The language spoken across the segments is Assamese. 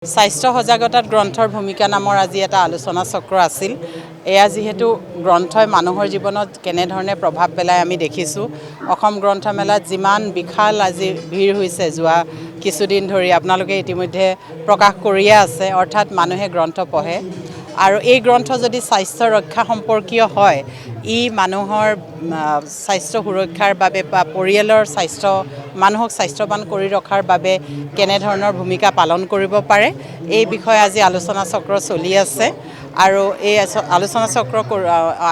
স্বাস্থ্য সজাগতাত গ্ৰন্থৰ ভূমিকা নামৰ আজি এটা আলোচনা চক্ৰ আছিল। এয়া যেহেতু গ্ৰন্থই মানুহৰ জীৱনত কেনেধৰণে প্ৰভাৱ পেলায় আমি দেখিছোঁ। অসম গ্ৰন্থমেলাত যিমান বিশাল আজি ভিৰ হৈছে যোৱা কিছুদিন ধৰি আপোনালোকে ইতিমধ্যে প্ৰকাশ কৰিয়ে আছে, অৰ্থাৎ মানুহে গ্ৰন্থ পঢ়ে আৰু এই গ্ৰন্থ যদি স্বাস্থ্য ৰক্ষা সম্পৰ্কীয় হয়, ই মানুহৰ স্বাস্থ্য সুৰক্ষাৰ বাবে বা পৰিয়ালৰ মানুহক স্বাস্থ্যৱান কৰি ৰখাৰ বাবে কেনেধৰণৰ ভূমিকা পালন কৰিব পাৰে, এই বিষয়ে আজি আলোচনা চক্ৰ চলি আছে। আৰু এই আলোচনা চক্ৰ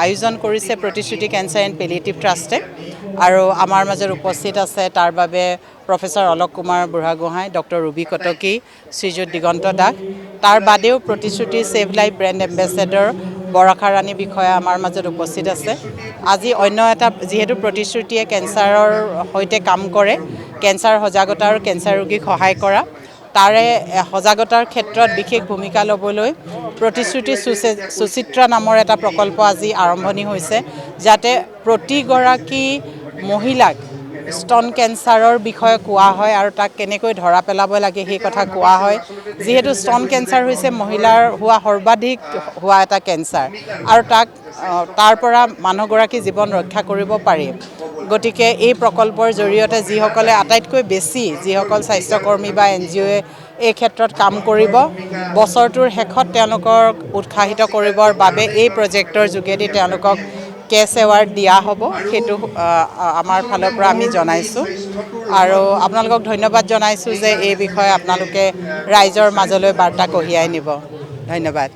আয়োজন কৰিছে প্ৰতিশ্ৰুতি কেঞ্চাৰ এণ্ড পেলিয়েটিভ ট্ৰাষ্টে। আৰু আমাৰ মাজত উপস্থিত আছে তাৰ বাবে প্ৰফেসৰ অলক কুমাৰ বুঢ়াগোহাঁই, ডক্টৰ ৰুবি কটকী, শ্ৰীযুত দিগন্ত দাস, তাৰ বাদেও Pratisruti save life brand ambassador Barsha Rani Bishaya আমাৰ মাজত উপস্থিত আছে। আজি অন্য এটা, যিহেতু প্ৰতিশ্ৰুতিয়ে কেঞ্চাৰৰ সৈতে কাম কৰে, কেঞ্চাৰ সজাগতা আৰু কেঞ্চাৰ ৰোগীক সহায় কৰা, তাৰে সজাগতাৰ ক্ষেত্ৰত বিশেষ ভূমিকা ল'বলৈ প্ৰতিশ্ৰুতি সুচিত্ৰা নামৰ এটা প্ৰকল্প আজি আৰম্ভণি হৈছে, যাতে প্ৰতিগৰাকী মহিলাক স্তন কেঞ্চাৰৰ বিষয়ে কোৱা হয় আৰু তাক কেনেকৈ ধৰা পেলাব লাগে সেই কথা কোৱা হয়। যিহেতু স্তন কেঞ্চাৰ হৈছে মহিলাৰ সৰ্বাধিক হোৱা এটা কেঞ্চাৰ আৰু তাৰ পৰা মানুহগৰাকী জীৱন ৰক্ষা কৰিব পাৰি। গতিকে এই প্ৰকল্পৰ জৰিয়তে যিসকলে আটাইতকৈ বেছি, যিসকল স্বাস্থ্যকৰ্মী বা NGOয়ে এই ক্ষেত্ৰত কাম কৰিব, বছৰটোৰ শেষত তেওঁলোকক উৎসাহিত কৰিবৰ বাবে এই প্ৰজেক্টৰ যোগেদি তেওঁলোকক কেছ এৱাৰ্ড দিয়া হ'ব। সেইটো আমাৰ ফালৰ পৰা আমি জনাইছোঁ আৰু আপোনালোকক ধন্যবাদ জনাইছোঁ যে এই বিষয়ে আপোনালোকে ৰাইজৰ মাজলৈ বাৰ্তা কঢ়িয়াই নিব। ধন্যবাদ।